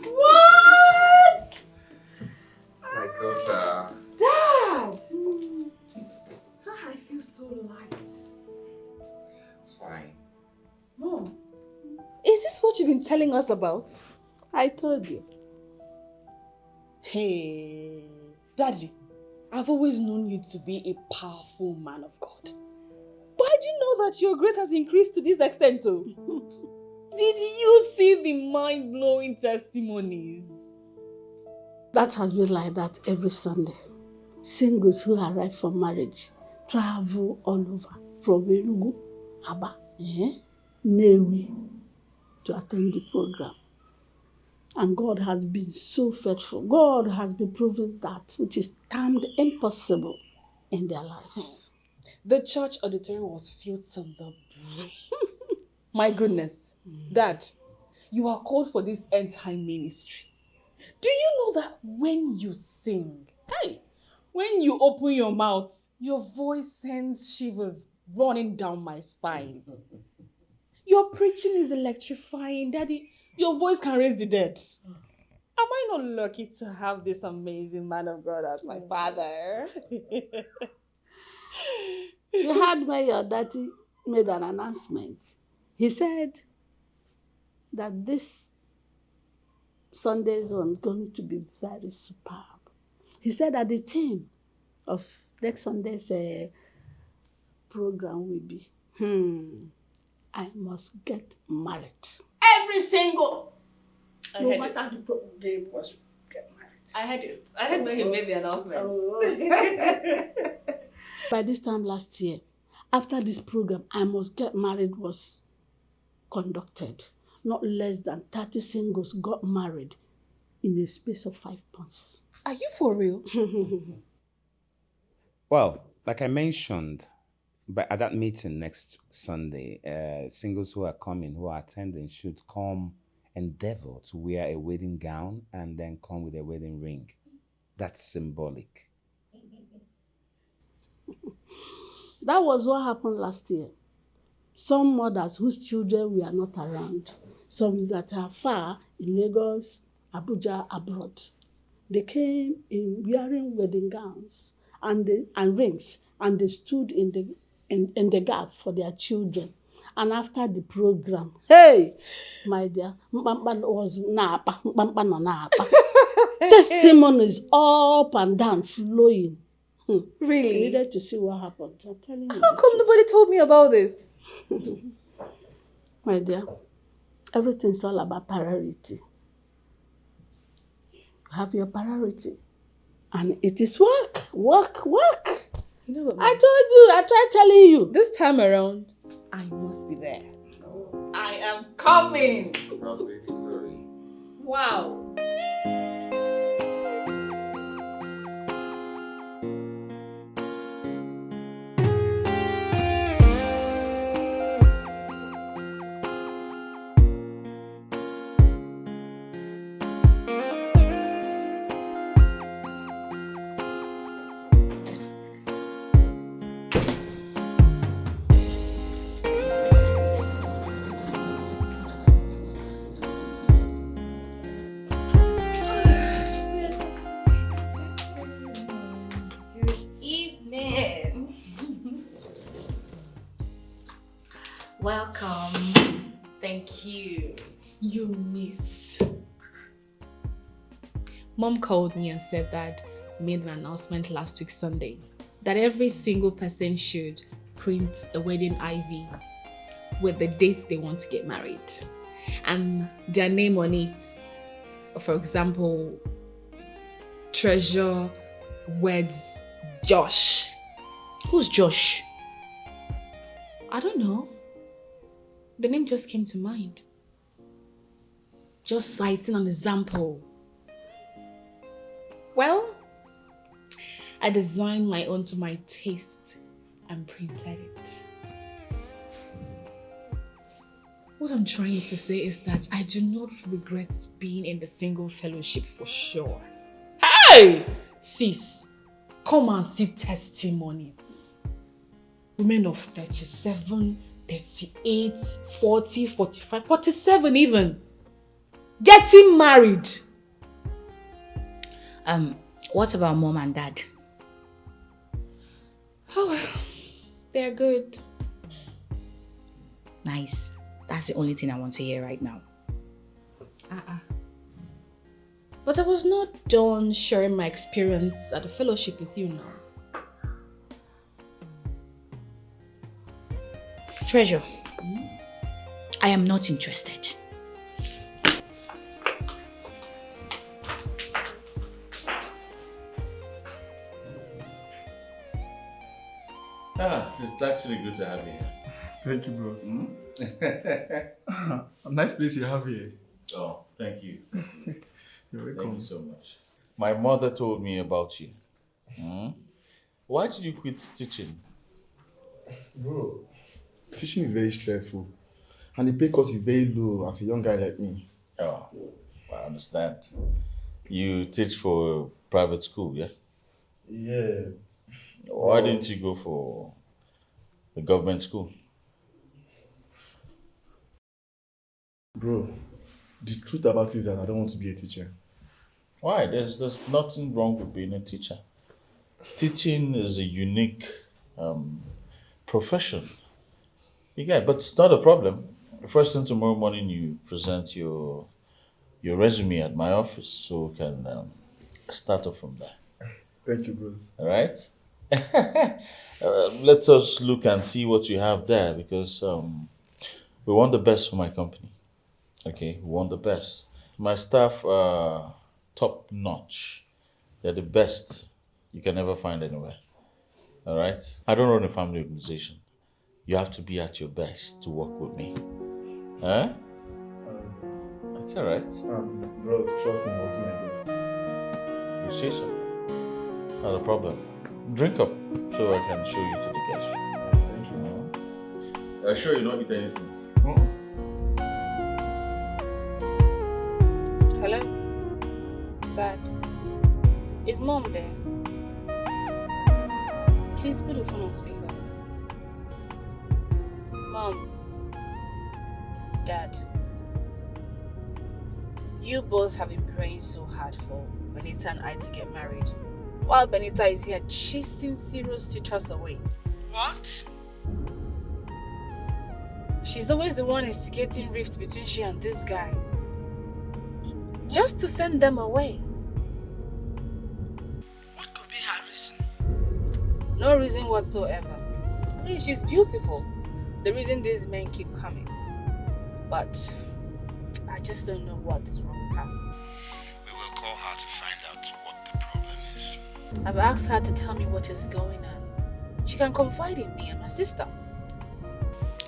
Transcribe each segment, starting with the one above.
What? My daughter. Dad! I feel so light. It's fine. Mom, is this what you've been telling us about? I told you. Hey, Daddy, I've always known you to be a powerful man of God. But I didn't know that your grace has increased to this extent too. Did you see the mind-blowing testimonies? That has been like that every Sunday. Singles who arrive for marriage travel all over from Enugu, Aba, Newi to attend the program. And God has been so faithful. God has been proving that which is termed impossible in their lives. The church auditorium was filled to the brim. My goodness. Dad, you are called for this end-time ministry. Do you know that when you sing, when you open your mouth, your voice sends shivers running down my spine? Your preaching is electrifying, Daddy. Your voice can raise the dead. Am I not lucky to have this amazing man of God as my father? You heard when your daddy made an announcement. He said that this Sunday's one is going to be very superb. He said that the theme of next Sunday's program will be, I must get married. Every single. No matter the problem, they must get married. I heard it. I heard when he made the announcement. By this time last year, after this program, I Must Get Married was conducted. Not less than 30 singles got married in the space of 5 months. Are you for real? Well, like I mentioned, but at that meeting next Sunday, singles who are coming, who are attending, should come endeavor to wear a wedding gown and then come with a wedding ring. That's symbolic. That was what happened last year. Some mothers whose children were not around, some that are far in Lagos, Abuja, abroad, they came in wearing wedding gowns and rings, and they stood in the gap for their children. And after the program, hey, my dear, was napa, testimonies up and down flowing. Really? I needed to see what happened. I'm telling you. How come nobody told me about this? My dear, everything's all about priority. Have your priority. And it is work. You know what, I told you, I tried telling you. this time around, I must be there. I am coming. Wow. Welcome. Thank you. You missed. Mom called me and said that made an announcement last week Sunday that every single person should print a wedding ivy with the date they want to get married and their name on it. For example, Treasure weds Josh. Who's Josh? I don't know. The name just came to mind. Just citing an example. Well, I designed my own to my taste and printed it. What I'm trying to say is that I do not regret being in the single fellowship for sure. Hey! Sis, come and see testimonies. Women of 37, 38, 40, 45, 47 even. Getting married. What about mom and dad? Oh, well, they're good. Nice. That's the only thing I want to hear right now. But I was not done sharing my experience at the fellowship with you now. Treasure, I am not interested. It's actually good to have you here. Thank you, bros. A nice place you have here. Oh, thank you. You're welcome. Thank you so much. My mother told me about you. Why did you quit teaching? Bro, teaching is very stressful. And the pay cut is very low as a young guy like me. Oh, I understand. You teach for a private school, yeah? Yeah. Why didn't you go for a government school? Bro, the truth about it is that I don't want to be a teacher. Why? There's nothing wrong with being a teacher. Teaching is a unique profession. You get, but it's not a problem. First thing tomorrow morning, you present your resume at my office, so we can start off from there. Thank you, bro. All right. Let us look and see what you have there, because we want the best for my company. Okay, we want the best. My staff are top notch. They're the best you can ever find anywhere. All right. I don't run a family organization. You have to be at your best to work with me. Huh? That's all right. Bro, trust me, I'll do my best. You say so. Not a problem. Drink up so I can show you to the guest room. Thank you. I'm sure you don't eat anything. Hello? Dad? Is mom there? Please put the phone on speaker. Mom. Dad. You both have been praying so hard for Benita and I to get married. While Benita is here chasing serious suitors away. What? She's always the one instigating rift between she and these guys. Just to send them away. What could be her reason? No reason whatsoever. I mean, she's beautiful. The reason these men keep coming. But I just don't know what is wrong with her. We will call her to find out what the problem is. I've asked her to tell me what is going on. She can confide in me and my sister.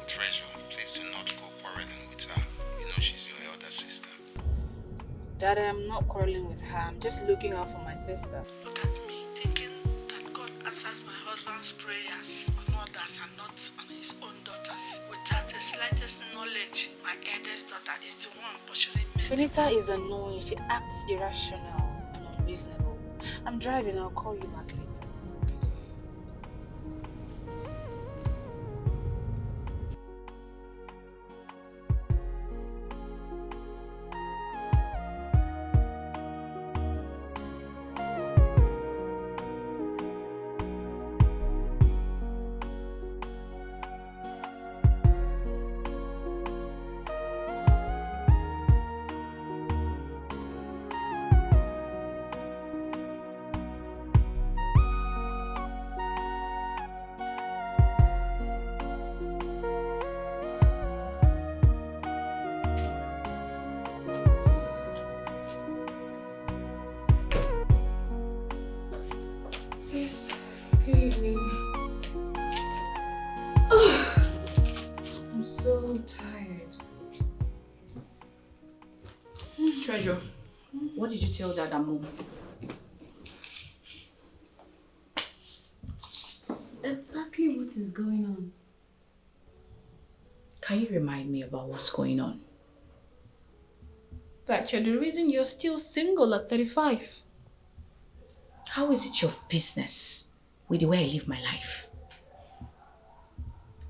Treasure, please do not go quarreling with her. You know she's your elder sister. Dad, I am not quarreling with her. I'm just looking out for my sister. Look at me, thinking that God answers my husband's prayers on others and not on his own daughters. Without the slightest knowledge, my eldest daughter is the one pursuing men. Benita is annoying. She acts irrational and unreasonable. I'm driving. I'll call you back later. Sis, good evening. I'm so tired. Treasure, what did you tell Dad and Mom? Exactly what is going on? Can you remind me about what's going on? That you're the reason you're still single at 35. How is it your business with the way I live my life?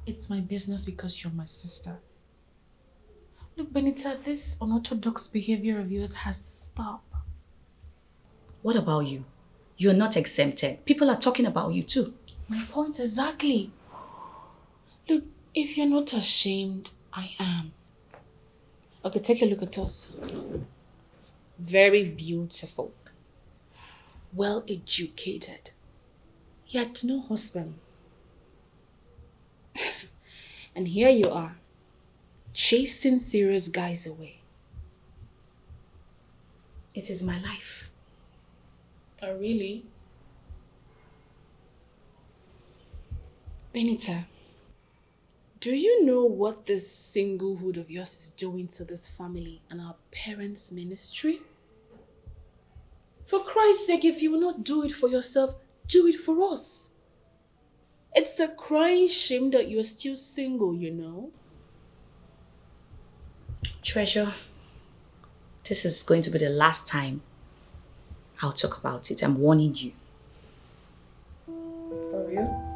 It's my business because you're my sister. Look, Benita, this unorthodox behavior of yours has to stop. What about you? You're not exempted. People are talking about you too. My point exactly. Look, if you're not ashamed, I am. Okay, take a look at us. Very beautiful. Well educated. Yet no husband. And here you are, chasing serious guys away. It is my life. Oh, really? Benita, do you know what this singlehood of yours is doing to this family and our parents' ministry? For Christ's sake, if you will not do it for yourself, do it for us. It's a crying shame that you're still single, you know? Treasure, this is going to be the last time I'll talk about it. I'm warning you. For real?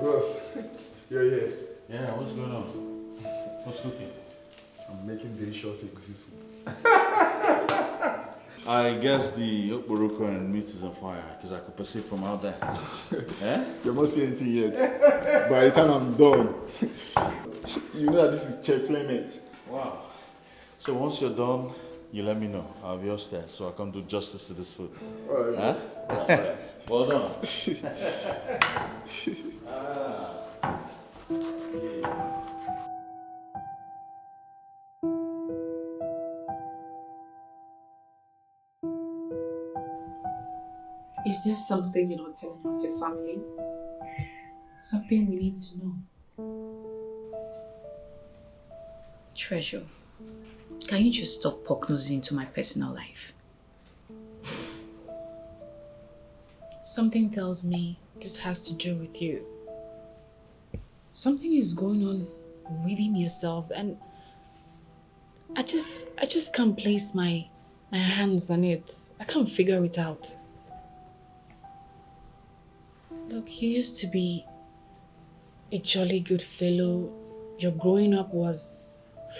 Bros. Yeah. Yeah, what's going on? What's cooking? I'm making delicious egusi soup. I guess the okporoko and meat is on fire because I could perceive from out there. Eh? You're not seeing anything yet. By the time I'm done, you know that this is Chef Clement. Wow. So once you're done, you let me know. I'll be upstairs so I can do justice to this food. Alright. Huh? Alright. Well done. Is there something you're not telling us, your family? Something we need to know? Treasure, can you just stop poke-nosing into my personal life? Something tells me this has to do with you. Something is going on within yourself and I just can't place my hands on it. I can't figure it out. Look, you used to be a jolly good fellow. Your growing up was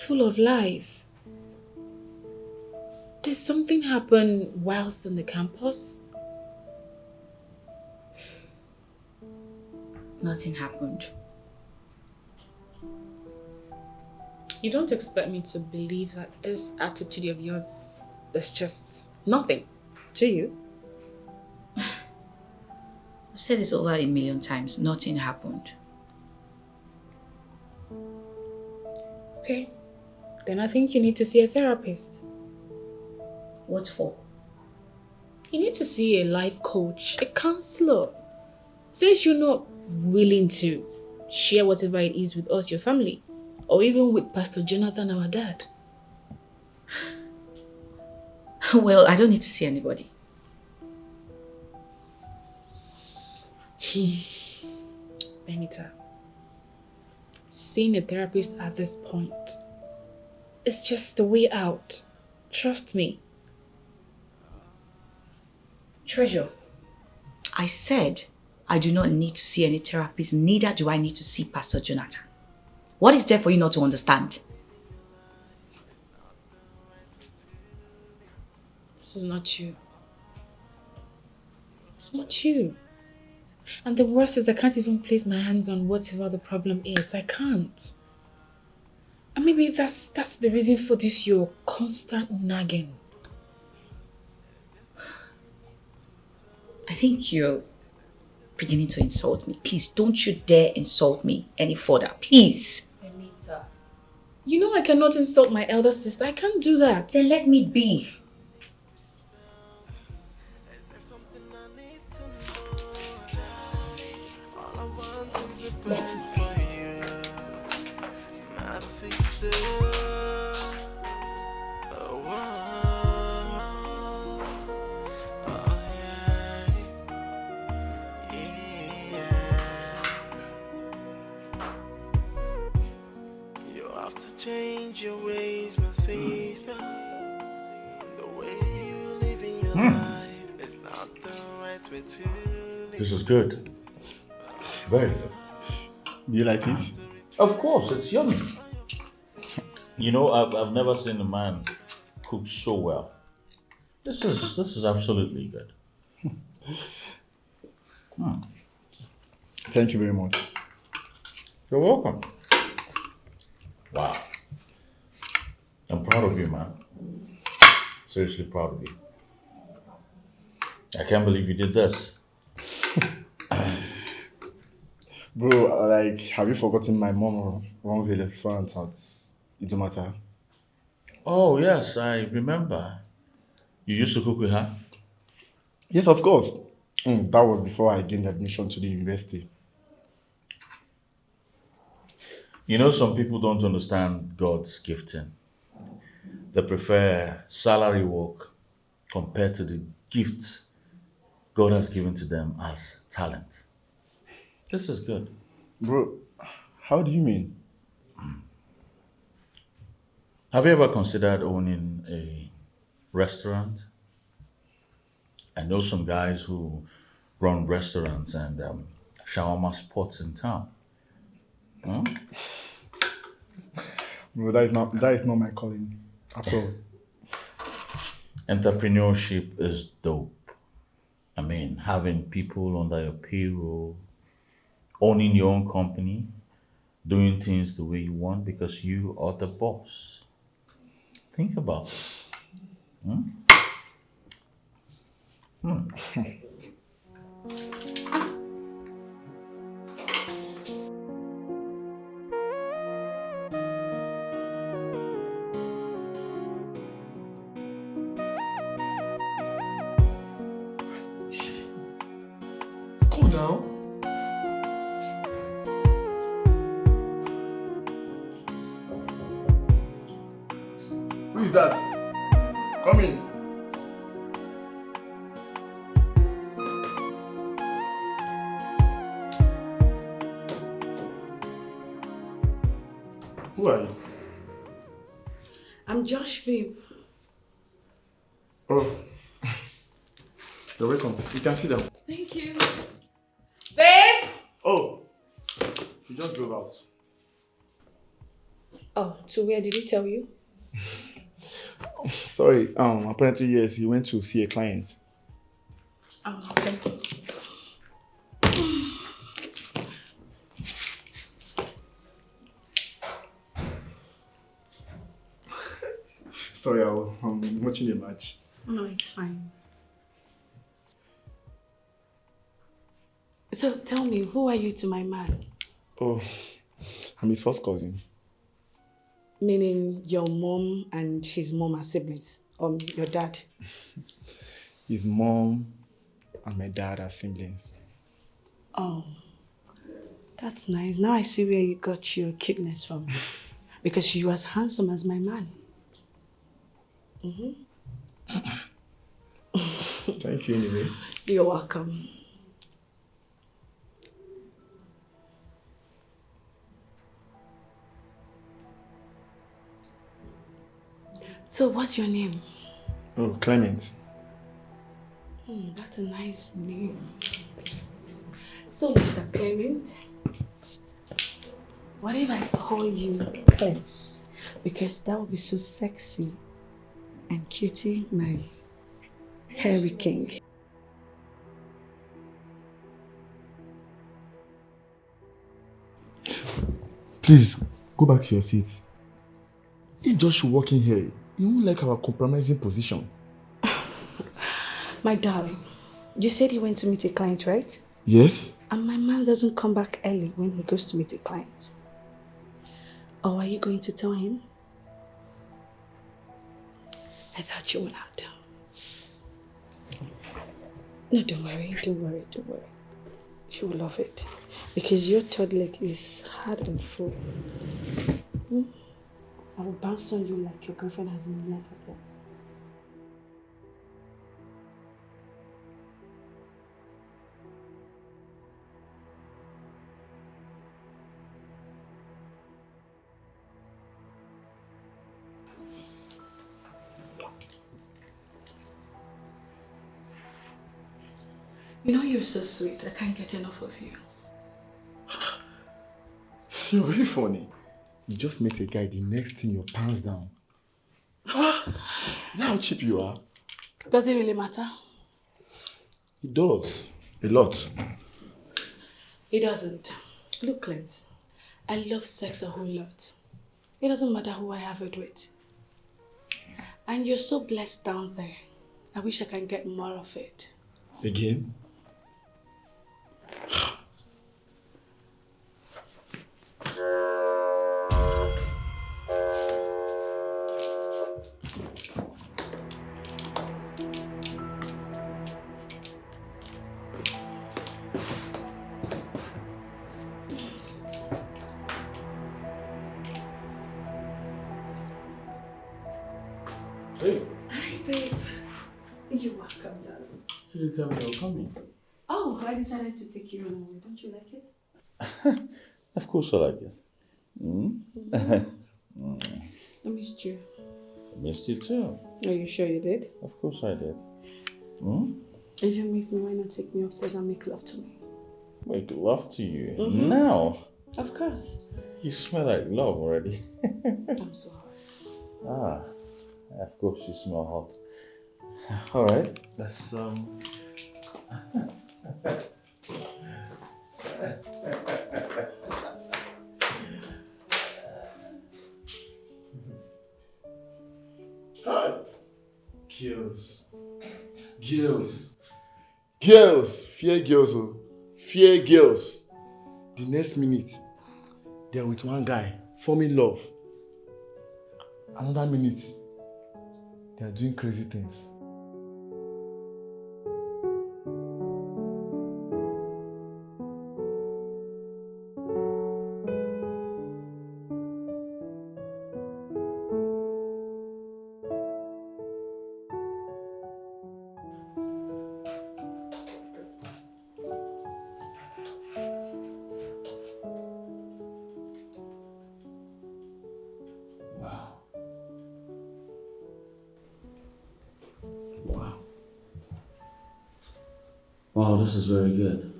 full of life. Did something happen whilst on the campus? Nothing happened. You don't expect me to believe that this attitude of yours is just nothing to you? I've said this over 1,000,000 times. Nothing happened. Okay, then I think you need to see a therapist. What for? You need to see a life coach, a counselor. Since you're not willing to share whatever it is with us, your family, or even with Pastor Jonathan, our dad. Well, I don't need to see anybody. Benita, seeing a therapist at this point, it's just the way out. Trust me. Treasure, I said I do not need to see any therapist, neither do I need to see Pastor Jonathan. What is there for you not to understand? This is not you. It's not you. And the worst is I can't even place my hands on whatever the problem is. I can't. And maybe that's the reason for this your constant nagging. I think you're beginning to insult me. Please, don't you dare insult me any further. Please. Benita, you know I cannot insult my elder sister. I can't do that. Then let me be. Let it be. your ways, my sister. The way you live in your life is not the right way to live. This is good. Very good. Do you like it? Of course, it's yummy. You know, I've never seen a man cook so well. This is absolutely good. Thank you very much. You're welcome. Wow. I'm proud of you, man. Seriously proud of you. I can't believe you did this. Bro, like, have you forgotten my mom runs a restaurant at Idomata? Oh, yes, I remember. You used to cook with her? Yes, of course. That was before I gained admission to the university. You know, some people don't understand God's gifting. They prefer salary work compared to the gift God has given to them as talent. This is good. Bro, how do you mean? Have you ever considered owning a restaurant? I know some guys who run restaurants and shawarma spots in town. Huh? Bro, that is not my calling at all. Entrepreneurship is dope. I mean, having people under your payroll, owning your own company, doing things the way you want because you are the boss. Think about it. Hmm? Cool down. Who is that? Come in. Who are you? I'm Josh, babe. Oh, you're welcome. You can sit down. Thank you. Babe! Oh, he just drove out. Oh, so where did he tell you? Sorry, apparently yes, he went to see a client. Oh, okay. Sorry, I'm watching a match. No, it's fine. So tell me, who are you to my man? Oh, I'm his first cousin. Meaning your mom and his mom are siblings? Or your dad? His mom and my dad are siblings. Oh, that's nice. Now I see where you got your cuteness from. Because you as handsome as my man. Thank you anyway. You're welcome. So what's your name? Oh, Clement. That's a nice name. So Mr. Clement, what if I call you Clems? Because that would be so sexy and cutie, my hairy king. Please, go back to your seats. If Josh should walk in here, he won't like our compromising position. My darling, you said he went to meet a client, right? Yes? And my man doesn't come back early when he goes to meet a client. Or are you going to tell him? I thought you would not. No, don't worry. She will love it. Because your third leg is hard and full. I will bounce on you like your girlfriend has never done. You know you're so sweet. I can't get enough of you. You're very funny. You just met a guy, the next thing your pants down. Is that how cheap you are? Does it really matter? It does. A lot. It doesn't. Look, Clem, I love sex a whole lot. It doesn't matter who I have it with. And you're so blessed down there. I wish I can get more of it. Again? Hey, Hi, babe. You're welcome, darling. you didn't tell me you were coming. Oh, I decided to take you on away. Don't you like it? Of course I like it. I missed you. I missed you too. Are you sure you did? Of course I did. If you miss me, why not take me upstairs and make love to me? Make love to you. Now. Of course. You smell like love already. I'm so hot. Of course you smell hot. Alright, let's Hi. Girls. Fear girls, oh. Fear girls. The next minute, they're with one guy, forming love. Another minute, they are doing crazy things. Wow, this is very good.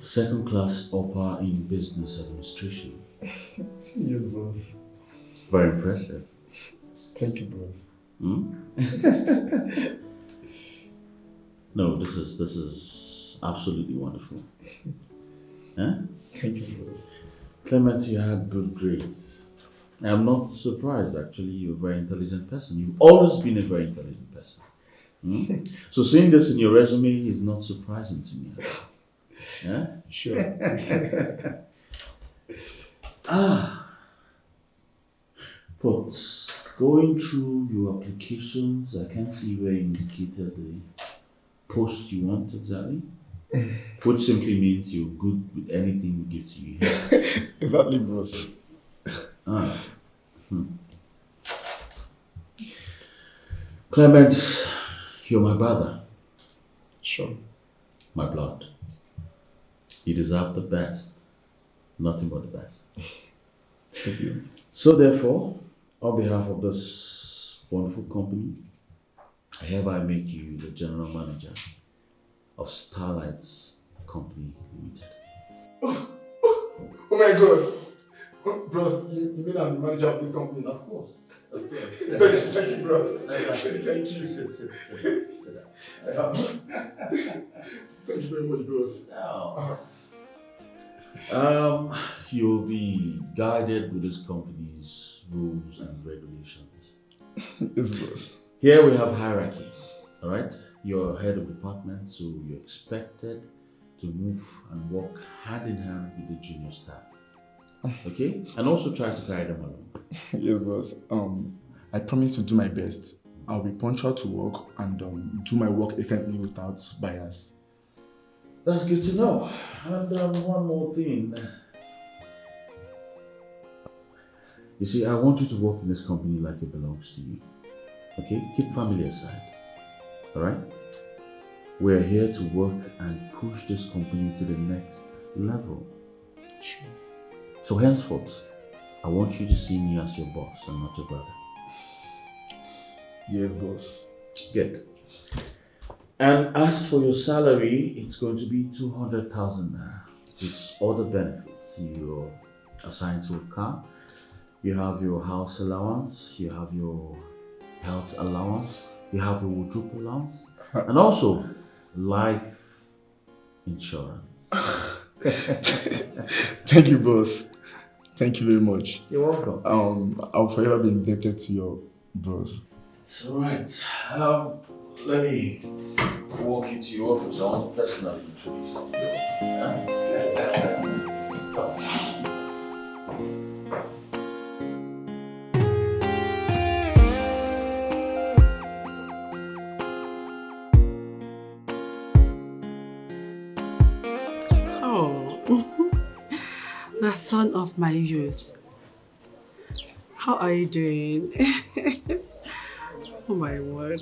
Second class upper in business administration. Yes, boss. Very impressive. Thank you, boss. No, this is absolutely wonderful. Huh? Thank you, boss. Clement, you had good grades. I'm not surprised actually, you're a very intelligent person. You've always been a very intelligent person. So seeing this in your resume is not surprising to me. Yeah? Sure. But going through your applications, I can't see where you indicated the post you want exactly. Which simply means you're good with anything we give to you here. Exactly, boss. Clement, you're my brother. Sure. My blood. You deserve the best. Nothing but the best. Thank you. So therefore, on behalf of this wonderful company, I hereby make you the general manager of Starlight's Company Limited. Oh my god! Bros, you mean I'm the manager of this company? Of course. Thank you, bro. Thank you. Sit down. Thank you very much, bros. You'll be guided with this company's rules and regulations. Yes, bros. Here we have hierarchy, all right? You're head of department, so you're expected to move and work hand in hand with the junior staff. Okay? And also try to carry them along. Yes, bros. I promise to do my best. I'll be punctual to work and do my work efficiently without bias. That's good to know. And one more thing. You see, I want you to work in this company like it belongs to you. Okay? Keep family aside. Alright? We're here to work and push this company to the next level. Sure. So henceforth, I want you to see me as your boss and not your brother. Yes, boss. Good. And as for your salary, it's going to be 200,000 naira. It's all the benefits. You're assigned to a car, you have your house allowance, you have your health allowance, you have your wardrobe allowance, and also life insurance. Thank you, boss. Thank you very much. You're welcome. I'll forever be indebted to your boss. It's alright. Let me walk you to your office. I want to personally introduce you to your office. Oh, the son of my youth. How are you doing? Oh my word.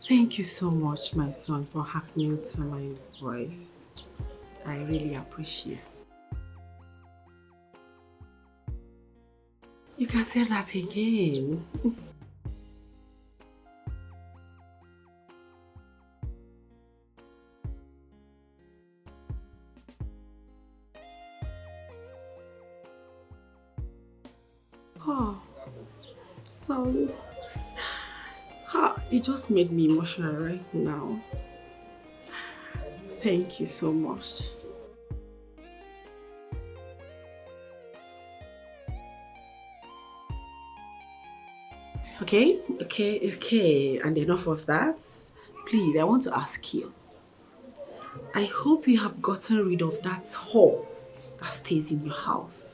Thank you so much, my son, for happening to my voice. I really appreciate it. You can say that again. Oh, sorry. You just made me emotional right now. Thank you so much. Okay. And enough of that. Please, I want to ask you. I hope you have gotten rid of that whore that stays in your house.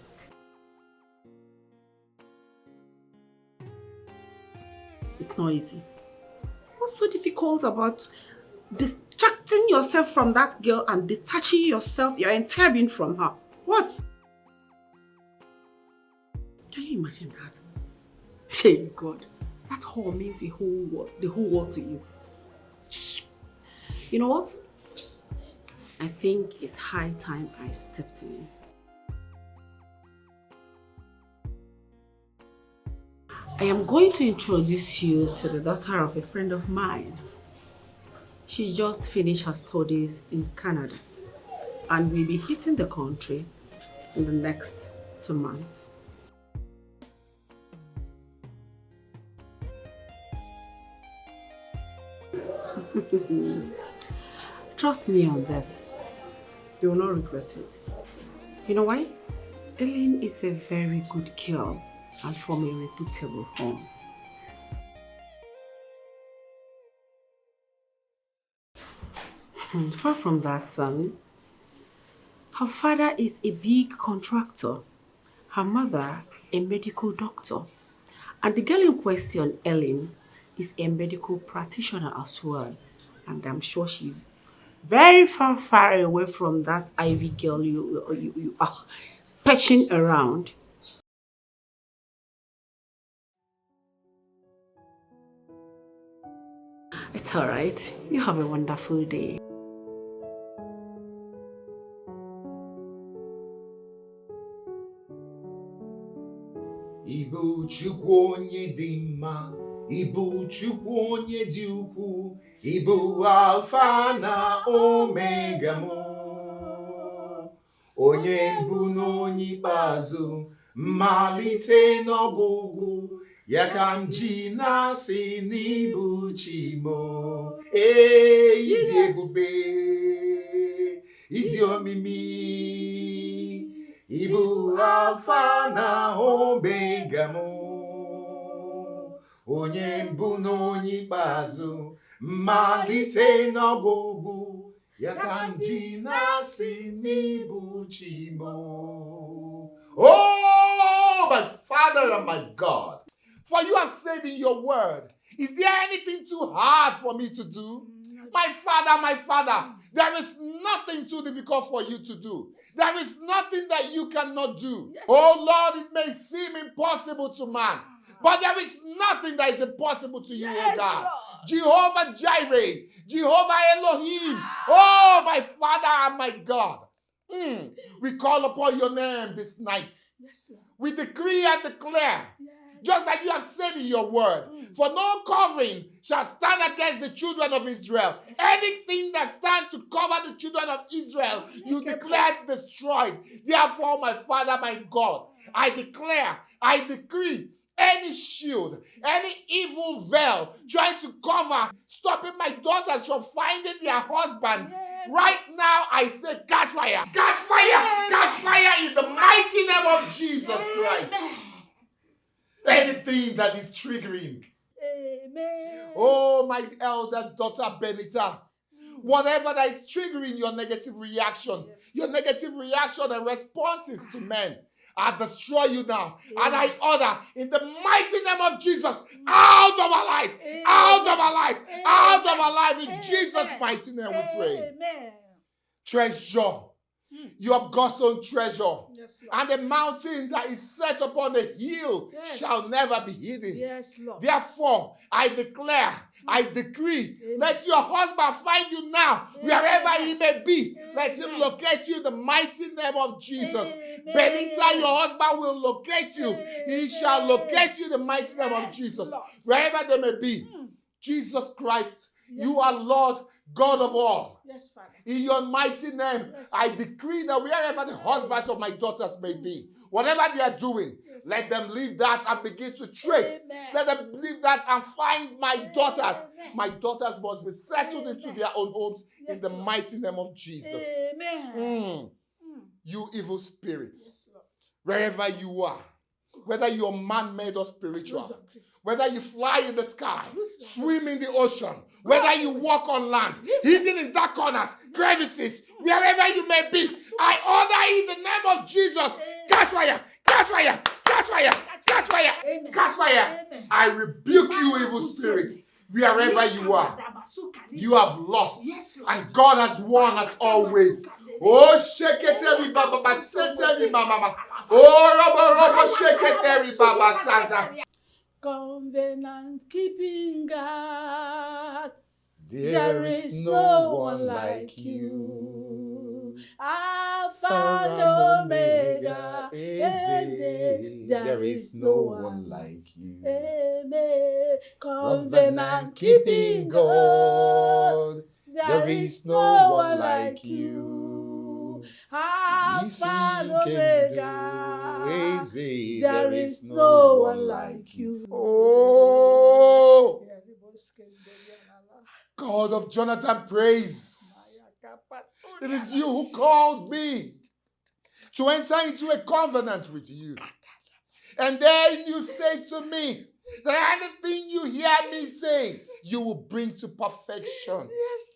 It's not easy. What's so difficult about distracting yourself from that girl and detaching yourself, your entire being from her? What? Can you imagine that? Hey God, that whore means the whole world to you. You know what? I think it's high time I stepped in. I am going to introduce you to the daughter of a friend of mine. She just finished her studies in Canada and will be hitting the country in the next 2 months. Trust me on this. You will not regret it. You know why? Ellen is a very good girl and from a reputable home. Far from that, son. Her father is a big contractor. Her mother, a medical doctor. And the girl in question, Ellen, is a medical practitioner as well. And I'm sure she's very far away from that Ivy girl you are patching around. It's all right. You have a wonderful day. Ibu Chukwu onye dị mma, Ibu Chukwu onye dị ukwu, Ibu Alfa na Omega mụ. Onye mbụ na onye ikpeazụ, mmalite n'ọgwụgwụ, ya ka m ji na-asị n'ibu chi mụ. Ịdị ebube, ịdị omimi. Ibu Alfa na Omega mụ, onye mbụ na onye ikpeazụ, mmalite n'ọgwụgwụ, ya ka m ji na-asị n'ibu chi mụ. Oh, my Father and my God, for you have said in your word, is there anything too hard for me to do? My Father, there is nothing too difficult for you to do. There is nothing that you cannot do. Oh Lord, it may seem impossible to man, but there is nothing that is impossible to you, oh God. Jehovah Jireh, Jehovah Elohim, oh my Father and my God. We call upon your name this night. We decree and declare just like you have said in your word. For no covering shall stand against the children of Israel. Anything that stands to cover the children of Israel, you declare destroyed. Therefore, my Father, my God, I declare, I decree, any shield, any evil veil trying to cover, stopping my daughters from finding their husbands. Right now, I say, catch fire, catch fire, catch fire in the mighty name of Jesus Christ. Anything that is triggering. Oh, my elder daughter Benita, whatever that is triggering your negative reaction, your negative reaction and responses to men, I destroy you now. And I order in the mighty name of Jesus, out of our life, out of our life, out of our life. In Jesus' mighty name we pray. Treasure. You have God's own treasure. Yes, Lord. And the mountain that is set upon the hill shall never be hidden. Yes, Lord. Therefore, I declare, I decree, let your husband find you now, wherever he may be. Let him locate you in the mighty name of Jesus. Benita, your husband will locate you. He shall locate you in the mighty name of Jesus. Lord. Wherever they may be. Jesus Christ, you are Lord, God of all. Yes, Father. In your mighty name, I decree that wherever the husbands of my daughters may be, whatever they are doing, let them leave that and begin to trace. Let them leave that and find my daughters. My daughters must be settled into their own homes in the mighty name of Jesus. Amen. You evil spirit, Yes, Lord. wherever you are, whether you're man-made or spiritual, whether you fly in the sky, swim in the ocean, whether you walk on land, hidden in dark corners, crevices, wherever you may be, I order in the name of Jesus, catch fire, catch fire, catch fire, catch fire, catch fire. I rebuke you, evil spirit, wherever you are. You have lost, and God has won as always. Oh, shake it, every baba, set every mama. Oh, shake it, every baba, Santa. Covenant keeping God, There is no one like you. Alpha and Omega, There is no one like you. Amen. Covenant keeping God. There is no one like you. Alpha and Omega, There is no one like you. Oh, God of Jonathan, praise. It is you who called me to enter into a covenant with you. And then you say to me that anything you hear me say, you will bring to perfection. Yes,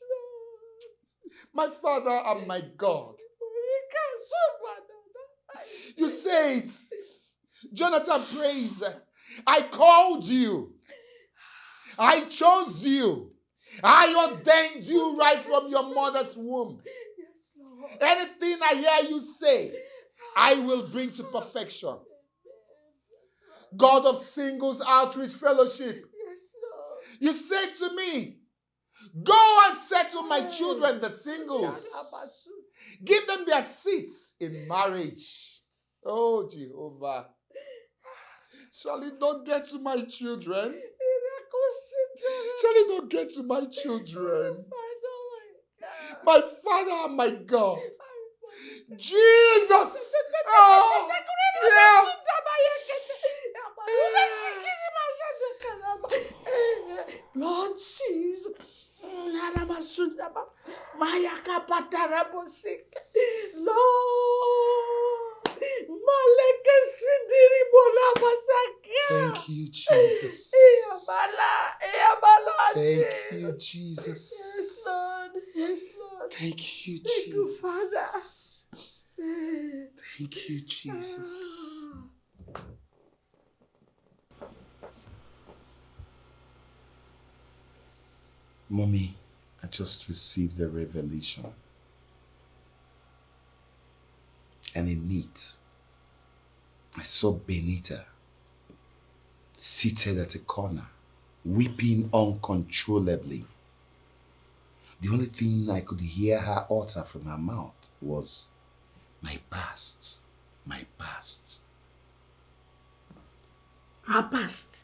My Father and my God. You say it. Jonathan, praise. I called you. I chose you. I ordained you right from your mother's womb. Yes, Lord. Anything I hear you say, I will bring to perfection. God of Singles Outreach Fellowship, Yes, Lord. you said to me, go and settle my children, the singles. Give them their seats in marriage. Oh, Jehovah. Shall it not get to my children? Shall it not get to my children? My Father and my God. Jesus. Oh, yeah. Lord Jesus. Lord. Thank you, Jesus. Thank you, Jesus. Yes, Lord. Yes, Lord. Thank you, Thank you, Jesus. Father. Thank you, Jesus. Mommy, I just received a revelation. And in it, I saw Benita seated at a corner, weeping uncontrollably. The only thing I could hear her utter from her mouth was, my past, my past. Her past.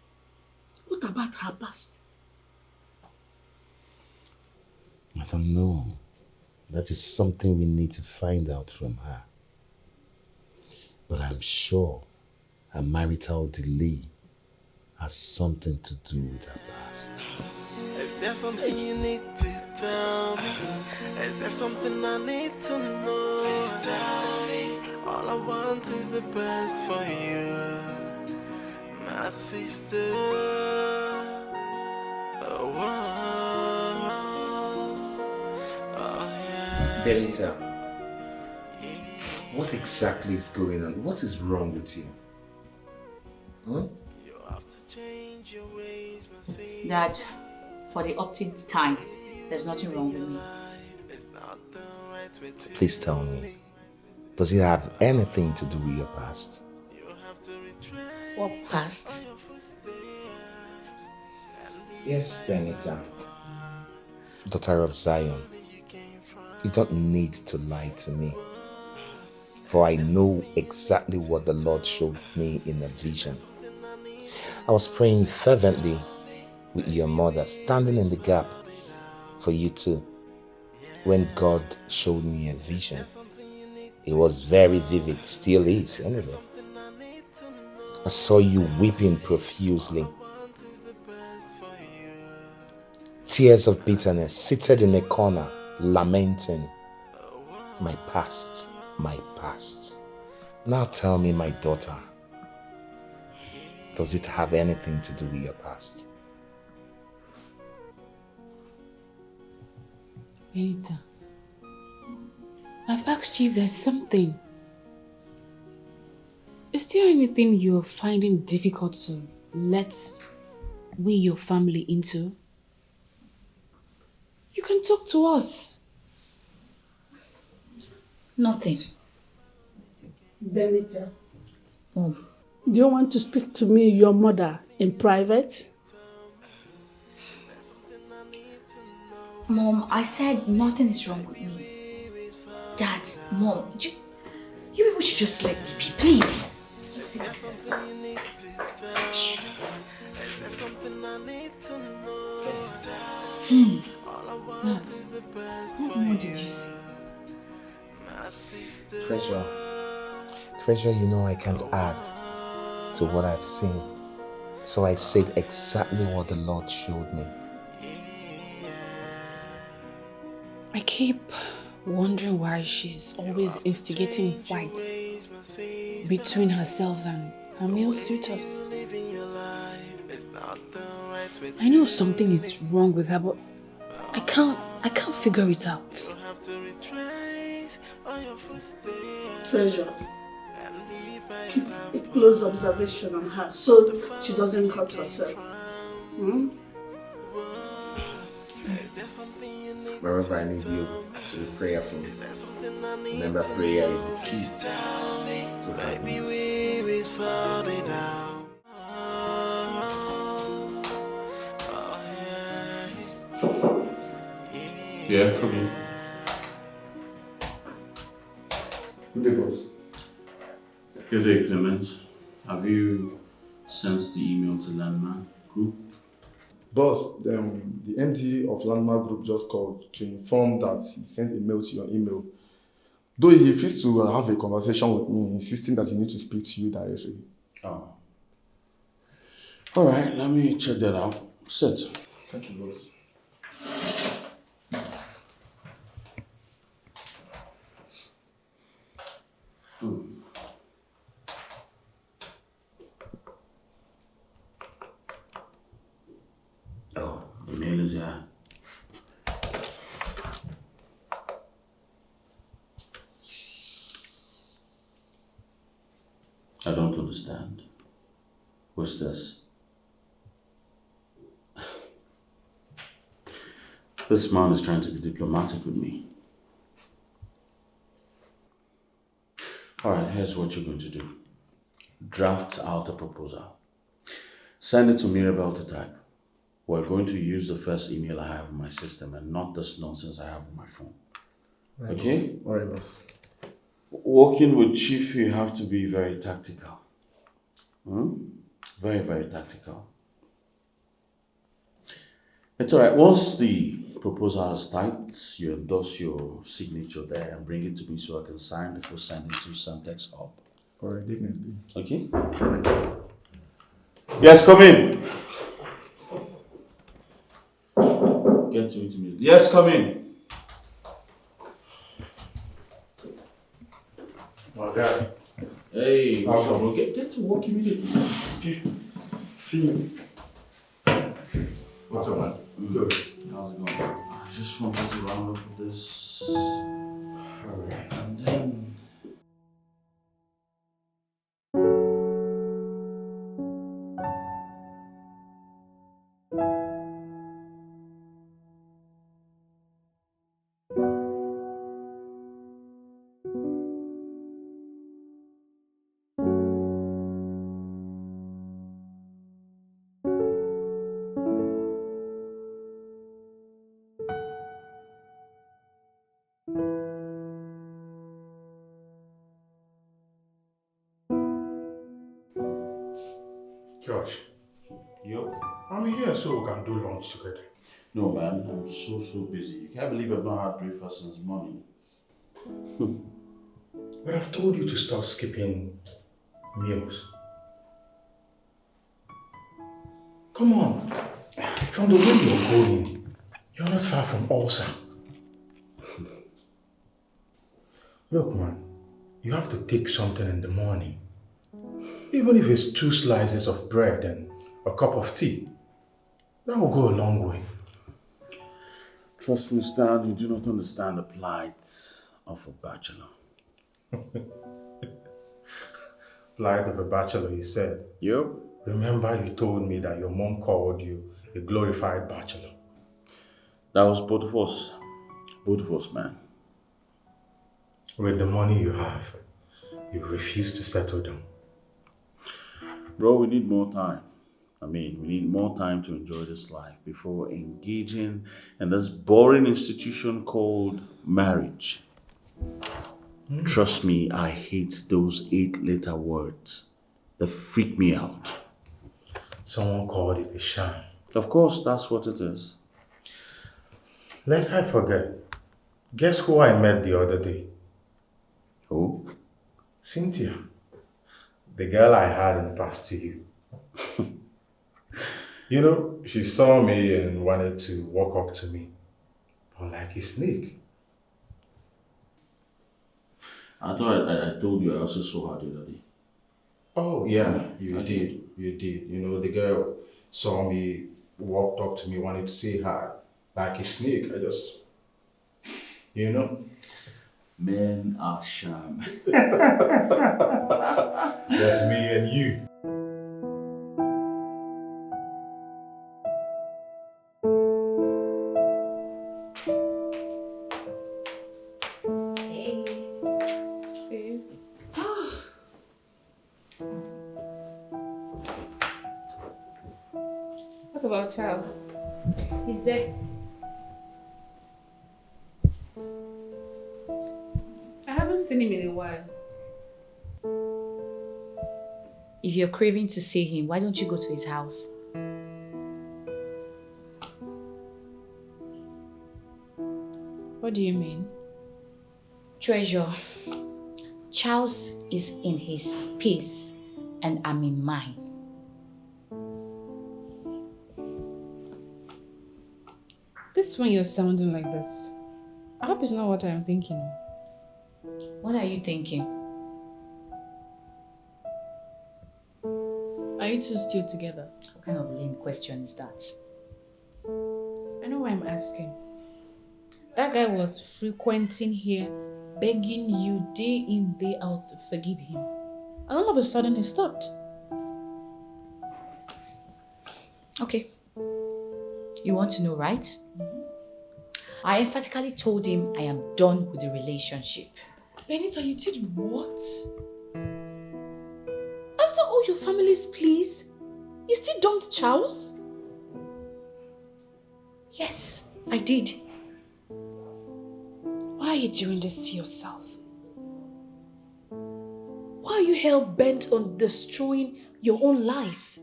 What about her past? I don't know. That is something we need to find out from her. But I'm sure her marital delay has something to do with her past. Is there something you need to tell me? Is there something I need to know? Please tell me. All I want is the best for you, my sister. Oh, yeah. Benita, what exactly is going on? What is wrong with you? You have to change your ways, my sister. Dad, for the upteenth time, there's nothing wrong with me. Please tell me, does it have anything to do with your past? What past? Yes, Benita. Daughter of Zion, you don't need to lie to me. For I know exactly what the Lord showed me in a vision. I was praying fervently with your mother, standing in the gap for you too, when God showed me a vision. It was very vivid, still is anyway. I saw you weeping profusely. Tears of bitterness, seated in a corner, lamenting, my past, my past. Now tell me, my daughter, does it have anything to do with your past? Benita, I've asked you if there's something. Is there anything you're finding difficult to let your family into? You can talk to us. Nothing. Benita, Mom. do you want to speak to me, your mother, in private? Mom, I said nothing is wrong with me. Dad, Mom, you people should just let me be, please. Is there something you need to tell me? Is there something I need to know? Please tell me. All I want is the best for What did you, you say? my sister. Treasure, you know I can't add to what I've seen. So I said exactly what the Lord showed me. I keep wondering why she's always instigating fights between herself and her male suitors. I know something is wrong with her, but I can't figure it out. Treasure, keep a close observation on her so she doesn't hurt herself. Hmm? Wherever I need you to be prayerful, remember prayer is the key to happiness. Yeah, come in. Good day, boss. Good day, Clement. Have you sent the email to Landmark Group? Boss, the MD of Landmark Group just called to inform that he sent a mail to your email. Though he refused to have a conversation with me, insisting that he needs to speak to you directly. Oh. All right, let me check that out. Sit. Thank you, boss. Oh, the mail is here. I don't understand. What's this? This man is trying to be diplomatic with me. Alright, here's what you're going to do. Draft out a proposal. Send it to Mirabel to type. We're going to use the first email I have in my system and not this nonsense I have on my phone. Right, Okay? boss. All right, boss. Working with Chief, you have to be very tactical. Very, very tactical. It's alright. Once the proposal is typed, you endorse your signature there and bring it to me so I can sign before sending to Santex Hub. Alright, definitely. Okay? Yes, come in. Get to it immediately. Yes, come in. My guy. Hey, what's up, bro? Get to work immediately. See you. What's up, man? Good. How's it going? I just wanted to round up with this. Alright. And then. Josh, Yup. I'm here so we can do lunch together. No, man, I'm so busy. You can't believe I've not had breakfast since morning. But I've told you to stop skipping meals. Come on. From the way you're going, you're not far from ulcer. Look, man, you have to take something in the morning. Even if it's 2 slices of bread and a cup of tea, that will go a long way. Trust me, Stan, you do not understand the plight of a bachelor. Plight of a bachelor, you said. Yep. Remember you told me that your mom called you a glorified bachelor. That was both of us. Both of us, man. With the money you have, you refuse to settle down. Bro, we need more time. We need more time to enjoy this life before engaging in this boring institution called marriage. Trust me, I hate those 8-letter words. They freak me out. Someone called it a sham. Of course, that's what it is. Lest I forget, guess who I met the other day? Who? Cynthia. The girl I had in past to you. You know, she saw me and wanted to walk up to me, but like a snake. I thought I told you I also saw her the other day. Oh, yeah, you I did. You did. You know, the girl saw me, walked up to me, wanted to say hi. Like a snake. I just, you know. Men are sham. That's me and you. Hey. Sis. What about Charles? He's there. I haven't seen him in a while. If you're craving to see him, why don't you go to his house? What do you mean? Treasure, Charles is in his space and I'm in mine. This is when you're sounding like this. I hope it's not what I'm thinking. What are you thinking? Are you two still together? What kind of lame question is that? I know why I'm asking. That guy was frequenting here, begging you day in, day out to forgive him. And all of a sudden he stopped. Okay. You want to know, right? I emphatically told him I am done with the relationship. Benita, you did what? After all your family's pleas, you still dumped Charles? Yes, I did. Why are you doing this to yourself? Why are you hell-bent on destroying your own life?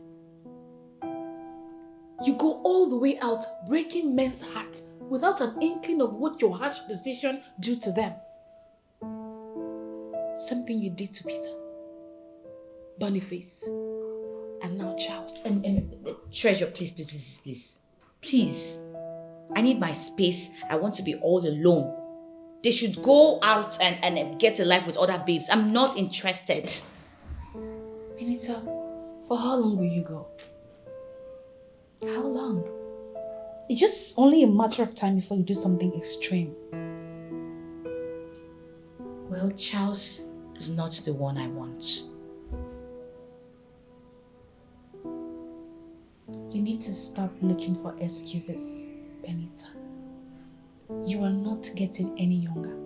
You go all the way out, breaking men's hearts without an inkling of what your harsh decision do to them. Something you did to Peter, Boniface, and now Charles. Treasure, please. Please. I need my space. I want to be all alone. They should go out and get a life with other babes. I'm not interested. Benita, for how long will you go? How long? It's just only a matter of time before you do something extreme. Well, Charles is not the one I want. You need to stop looking for excuses, Benita. You are not getting any younger.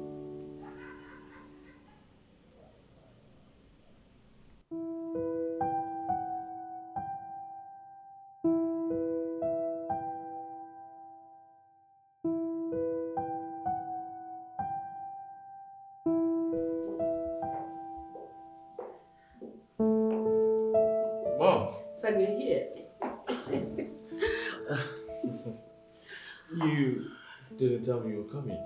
Mom. So you're here. You didn't tell me you were coming.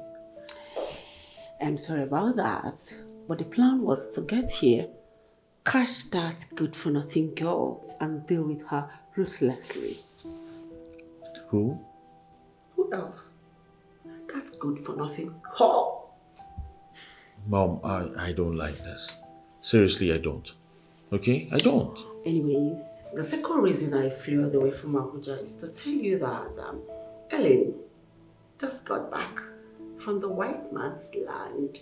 I'm sorry about that, but the plan was to get here, catch that good-for-nothing girl, and deal with her ruthlessly. Who? Who else? That's good-for-nothing whore. Mom, I don't like this. Seriously, I don't. Okay? I don't. Anyways, the second reason I flew all the way from Abuja is to tell you that Ellen just got back from the white man's land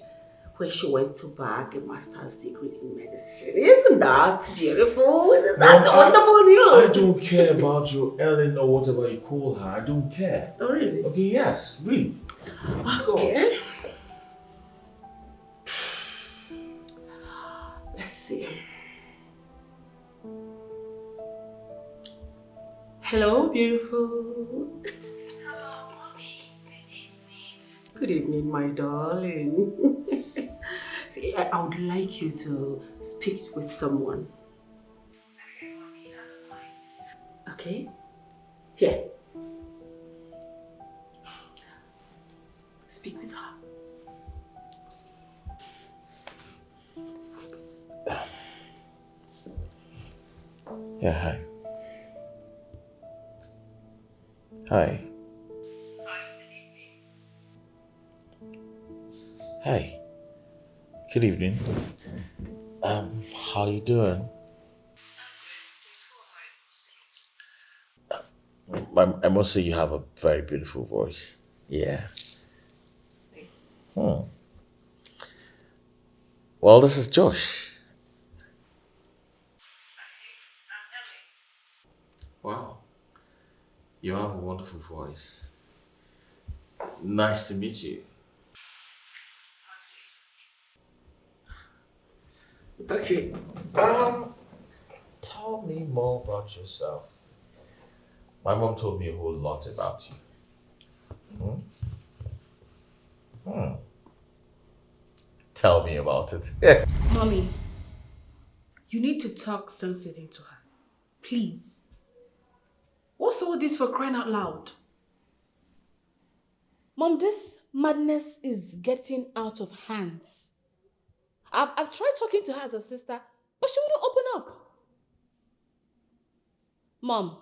where she went to bag a master's degree in medicine. Isn't that beautiful? Isn't that wonderful news? I don't care about your Ellen or whatever you call her. I don't care. Oh, really? Okay, yes, really. Okay. Let's see. Hello, beautiful. Hello, mommy. Good evening. Good evening, my darling. See, I would like you to speak with someone. Okay, mommy, I don't mind. Okay? Here. Speak with her. Yeah, hi. Hi. Hi. Good evening. How you doing? I must say you have a very beautiful voice. Yeah. Well, this is Josh. Wow. You have a wonderful voice. Nice to meet you. Okay. Tell me more about yourself. My mom told me a whole lot about you. Tell me about it. Mommy, you need to talk sense into her. Please. What's all this for crying out loud? Mom, this madness is getting out of hands. I've tried talking to her as a sister, but she wouldn't open up. Mom,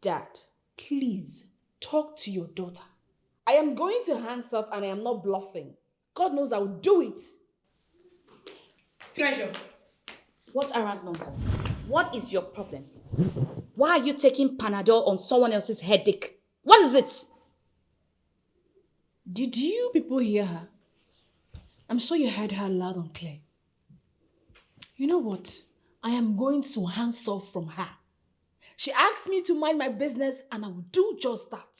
Dad, please talk to your daughter. I am going to hands off and I am not bluffing. God knows I will do it. Treasure, what arrant nonsense? What is your problem? Why are you taking Panadol on someone else's headache? What is it? Did you people hear her? I'm sure you heard her loud and clear. You know what? I am going to hands off from her. She asked me to mind my business and I will do just that.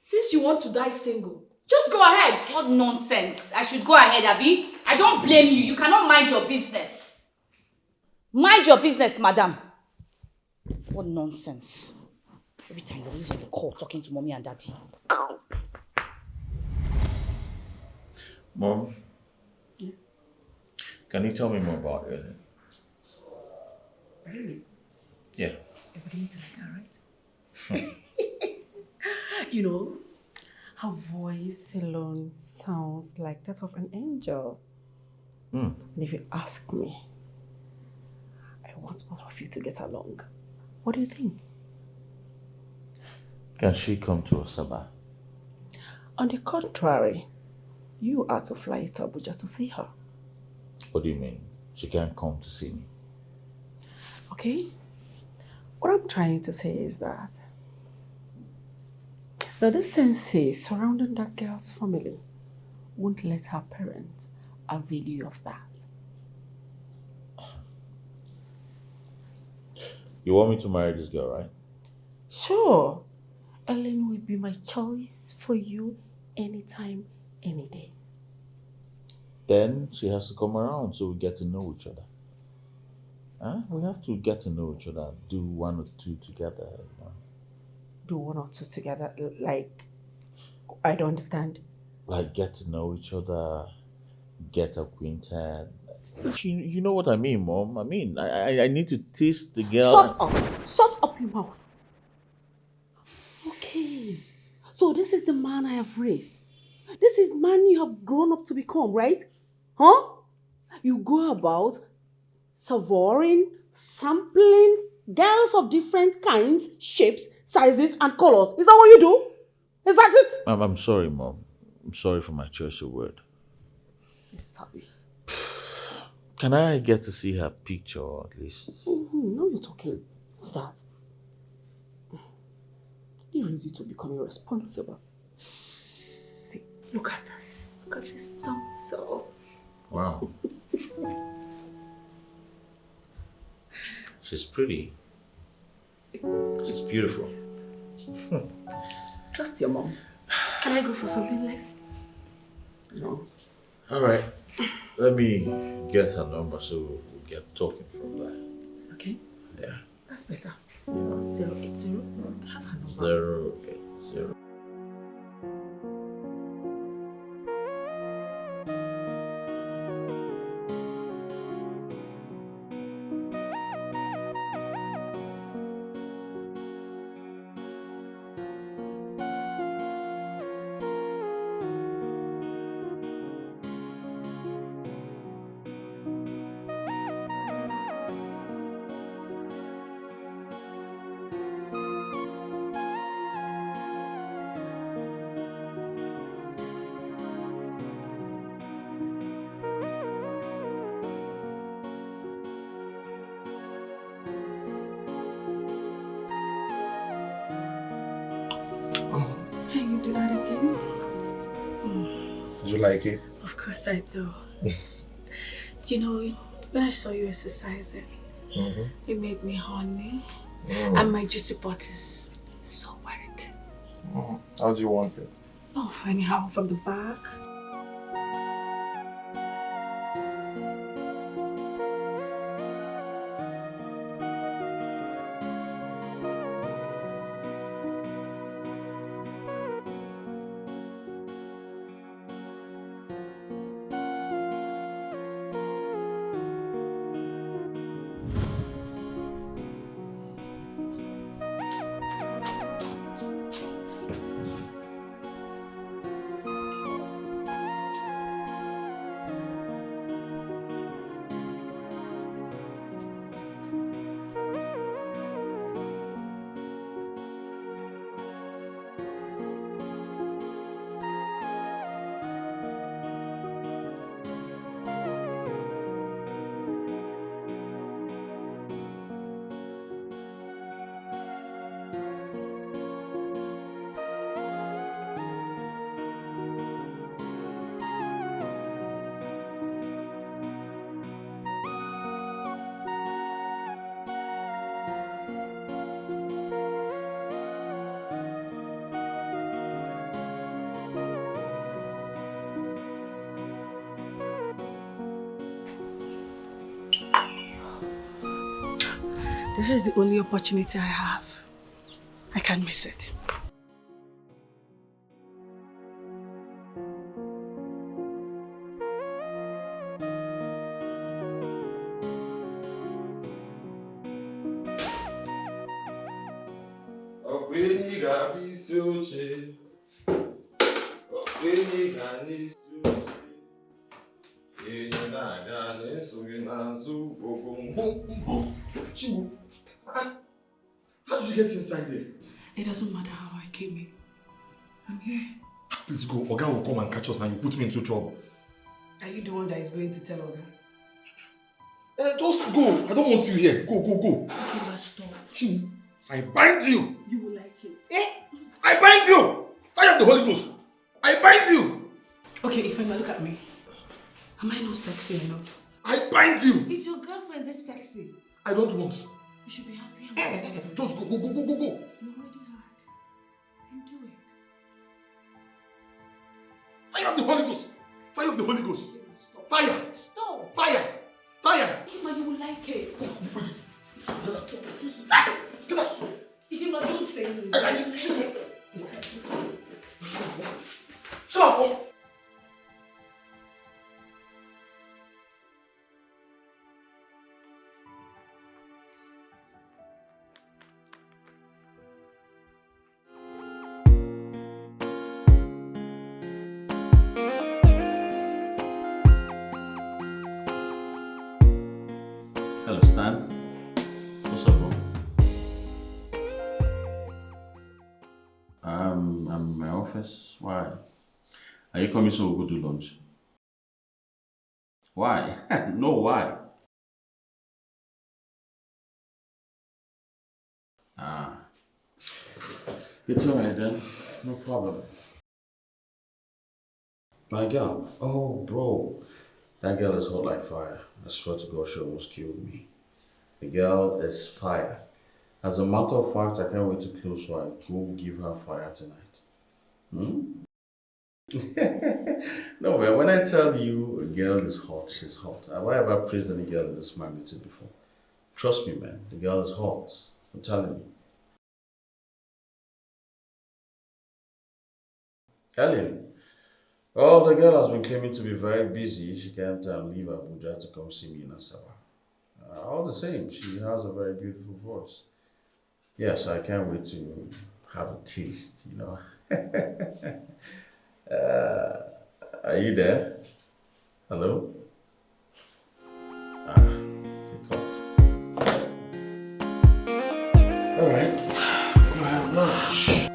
Since you want to die single, just go ahead. What nonsense. I should go ahead, Abby. I don't blame you. You cannot mind your business. Mind your business, madam. What nonsense. Every time you're always on the call talking to mommy and daddy. Mom, can you tell me more about Ellen? Really? Yeah. me to like her, right? You know, her voice alone sounds like that of an angel. And if you ask me, I want both of you to get along. What do you think? Can she come to Osaba? On the contrary, you are to fly to Abuja to see her. What do you mean? She can't come to see me? Okay? What I'm trying to say is that the decency surrounding that girl's family won't let her parents avail you of that. You want me to marry this girl, right? Sure. Ellen will be my choice for you anytime, any day. Then she has to come around so we get to know each other. Huh? We have to get to know each other, do one or two together. You know? Do one or two together, like, I don't understand. Like get to know each other, get acquainted. You know what I mean, Mom? I mean, I need to taste the girl. Shut up! Shut up your mouth! Okay. So this is the man I have raised. This is man you have grown up to become, right? Huh? You go about savoring, sampling girls of different kinds, shapes, sizes, and colors. Is that what you do? Is that it? I'm sorry, Mom. I'm sorry for my choice of word. Tabi. Can I get to see her picture at least? No, you're talking. What's that? It raised you to become irresponsible. See, look at this. Look at this tonto. Wow. She's pretty. She's beautiful. Trust your mom. Can I go for something less? No. All right. Let me get her number so we'll get talking from there. Okay? Yeah. That's better. 080. Have her number. 080. Can you do that again? Did you like it? Of course I do. You know, when I saw you exercising, it made me horny. And my juicy part is so wet. How do you want it? Oh, anyhow, from the back. This is the only opportunity I have. I can't miss it. Chibu, how did you get inside there? It doesn't matter how I came in. I'm here. Please go. Oga will come and catch us and you put me into trouble. Are you the one that is going to tell Oga? Just go. I don't want you here. Go. Okay, but stop. Chibu, I bind you. You will like it. I bind you. Fire of the Holy Ghost. I bind you. Okay, Ifeoma, look at me. Am I not sexy enough? I bind you. Is your girlfriend this sexy? I don't want. You should be happy. I'm Just go. You're already hard. Then do it. Fire of the Holy Ghost. Fire of the Holy Ghost. Stop. Fire. Stop. Fire. Fire. Ikema, you will like it. Stop. Just Get out. Ikema, don't say me. Shut up. Hello, Stan. What's up, bro? I'm in my office. Why? Are you coming so we'll go do lunch? Why? No, why? It's alright then. No problem. My girl. Oh, bro. That girl is hot like fire. I swear to God, she almost killed me. The girl is fire. As a matter of fact, I can't wait to close so I go give her fire tonight. No, man, when I tell you a girl is hot, she's hot. Have I ever praised any girl in this magnitude before? Trust me, man, the girl is hot. I'm telling you. Ellen. Oh, the girl has been claiming to be very busy. She can't leave Abuja to come see me in Asaba. All the same, she has a very beautiful voice. Yes, I can't wait to have a taste, you know. Are you there? Hello? You caught. All right, we'll have lunch.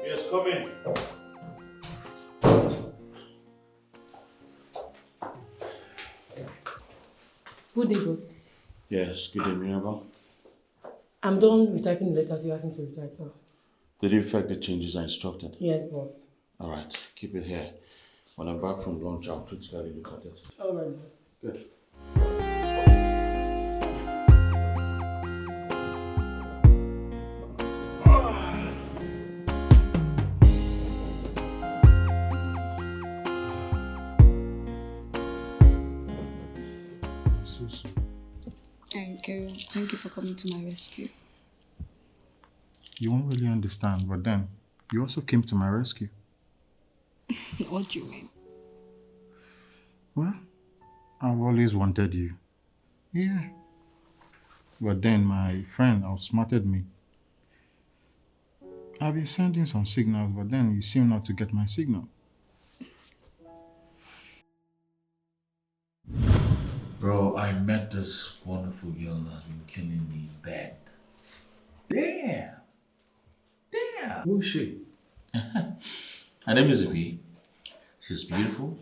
Yes, come in. Good day, boss. Yes, good day, Mirabel. I'm done retyping the letters you asked me to retype, sir. Did it affect the changes I instructed? Yes, boss. Alright, keep it here. When I'm back from lunch, I'll critically look at it. All right, boss. Good. Thank you for coming to my rescue. You won't really understand, but then you also came to my rescue. What do you mean? Well, I've always wanted you. Yeah. But then my friend outsmarted me. I've been sending some signals, but then you seem not to get my signal. Bro, I met this wonderful girl that's been killing me in bed. Damn! Damn! Who is she? Her name is Evie. She's beautiful,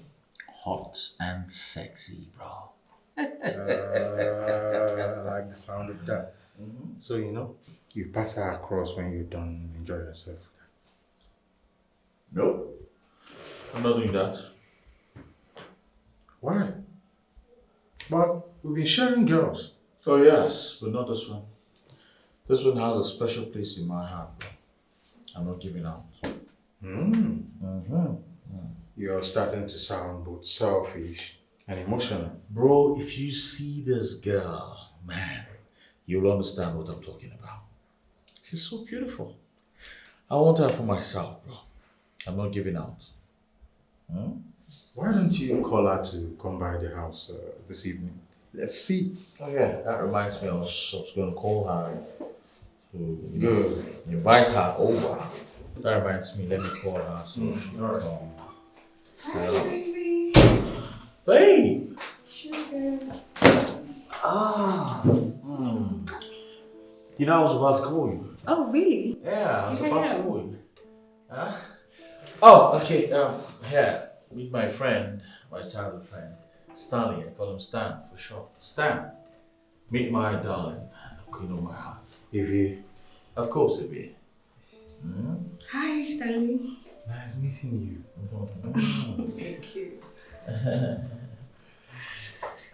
hot, and sexy, bro. I like the sound of that. So, you pass her across when you're done, enjoy yourself. Nope. I'm not doing that. Why? But we've been sharing girls. Oh yes, but not this one. This one has a special place in my heart, bro. I'm not giving out. You're starting to sound both selfish and emotional. Bro, if you see this girl, man, you'll understand what I'm talking about. She's so beautiful. I want her for myself, bro. I'm not giving out. Why don't you call her to come by the house this evening? Let's see. Oh yeah, that reminds me, I was going to call her to invite her over. That reminds me, let me call her so she can come. Hi, baby. Hey! Sugar. Ah! You know, I was about to call you. Oh, really? Yeah, I was Okay, about yeah. to call you. Huh? Oh, okay. Here, meet my friend, my childhood friend, Stanley. I call him Stan for short. Stan, meet my darling, queen of my heart. Evie. Of course, Evie. Hi, Stanley. Nice meeting Thank you.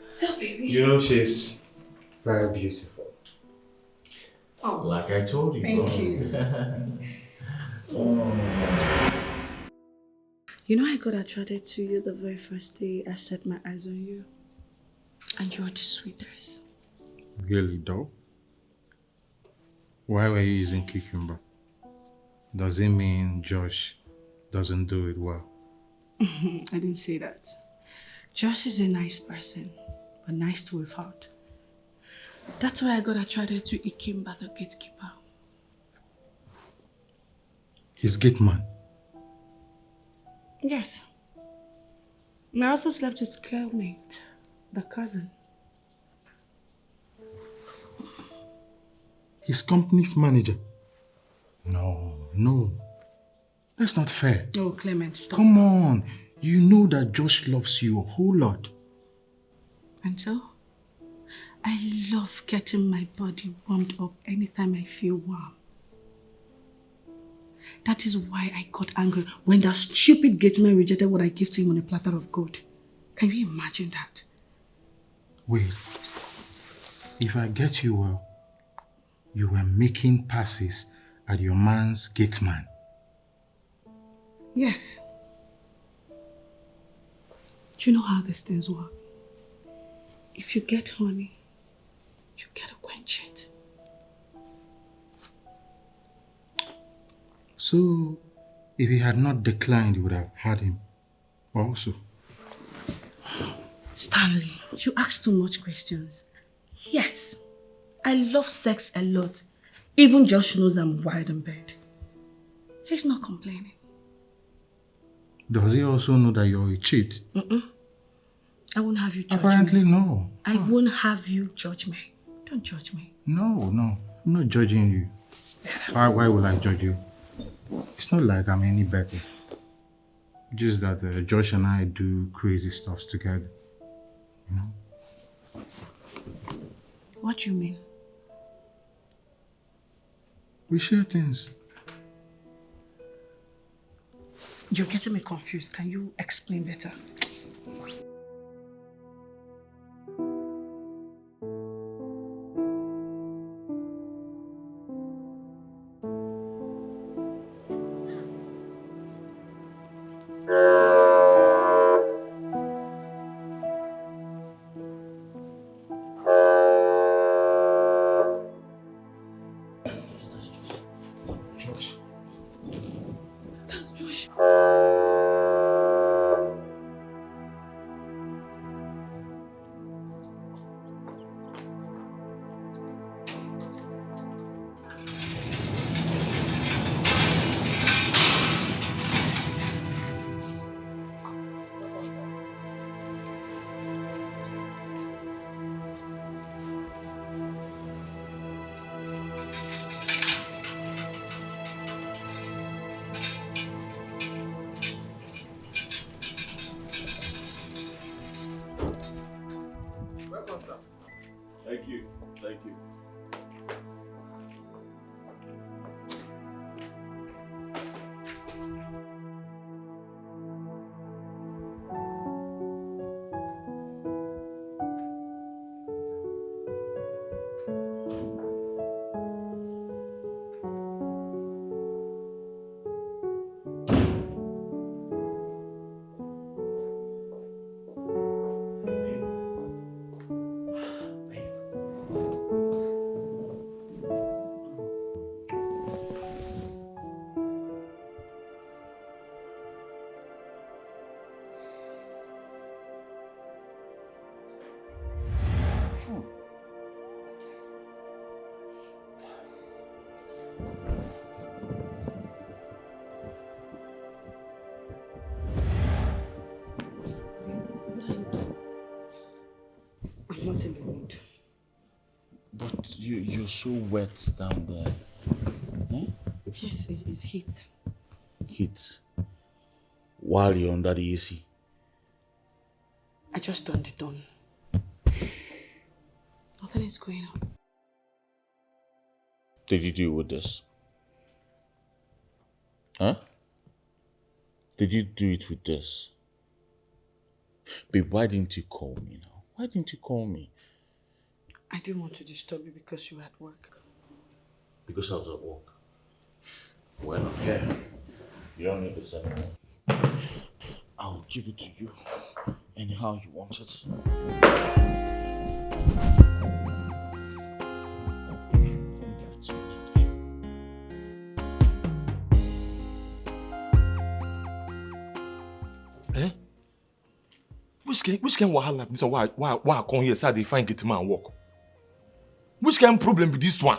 So, baby. you. You know, she's very beautiful. Oh, Like I told you. thank bro. you. You know, I got attracted to you the very first day I set my eyes on you. And you are the sweetest. Really, though? Why were you using cucumber? Does it mean Josh doesn't do it well? I didn't say that. Josh is a nice person, but nice to a fault. That's why I got attracted to Ikemba, the gatekeeper. He's gate man. Yes. I also slept with Clearmate, the cousin. His company's manager. No. That's not fair. Oh, Clement, stop. Come on. You know that Josh loves you a whole lot. And so, I love getting my body warmed up anytime I feel warm. That is why I got angry when that stupid gate man rejected what I gave to him on a platter of gold. Can you imagine that? Wait. If I get you well, you were making passes at your man's gate man. Yes. You know how these things work. If you get honey, you gotta quench it. So, if he had not declined, you would have had him also. Stanley, you ask too much questions. Yes, I love sex a lot. Even Josh knows I'm wild in bed. He's not complaining. Does he also know that you're a cheat? I won't have you judge Apparently me. no. I won't have you judge me. Don't judge me. No. I'm not judging you. Why will I judge you? It's not like I'm any better. Just that Josh and I do crazy stuff together. You know? What do you mean? We share things. You're getting me confused. Can you explain better? Thank you. Thank you. I'm not in the mood. But you're so wet down there. Hmm? Yes, it's heat. Heat. While you're under the AC. I just turned it on. Nothing is going on. Did you do it with this? Huh? Did you do it with this? Babe, why didn't you call me now? Why didn't you call me? I didn't want to disturb you because you were at work. Because I was at work. Well, I'm here. You don't need this anymore. I'll give it to you anyhow you want it. Eh? Which can wahala be so why I come here say they find get man work? Which kind problem be this one?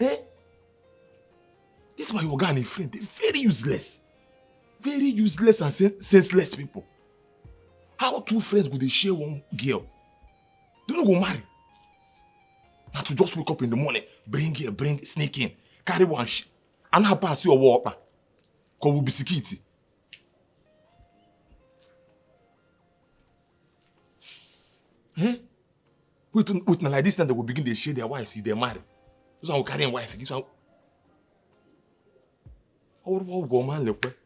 Eh? This my organic friend, they're very useless. Very useless and senseless people. How two friends would they share one girl? They don't go marry. Now to just wake up in the morning, sneak in, carry one and have pass your walk. Cause we'll be security. Eh? With like this time they will begin to share their wives, see they're married. This one will carry a wife. This one. How will go man look?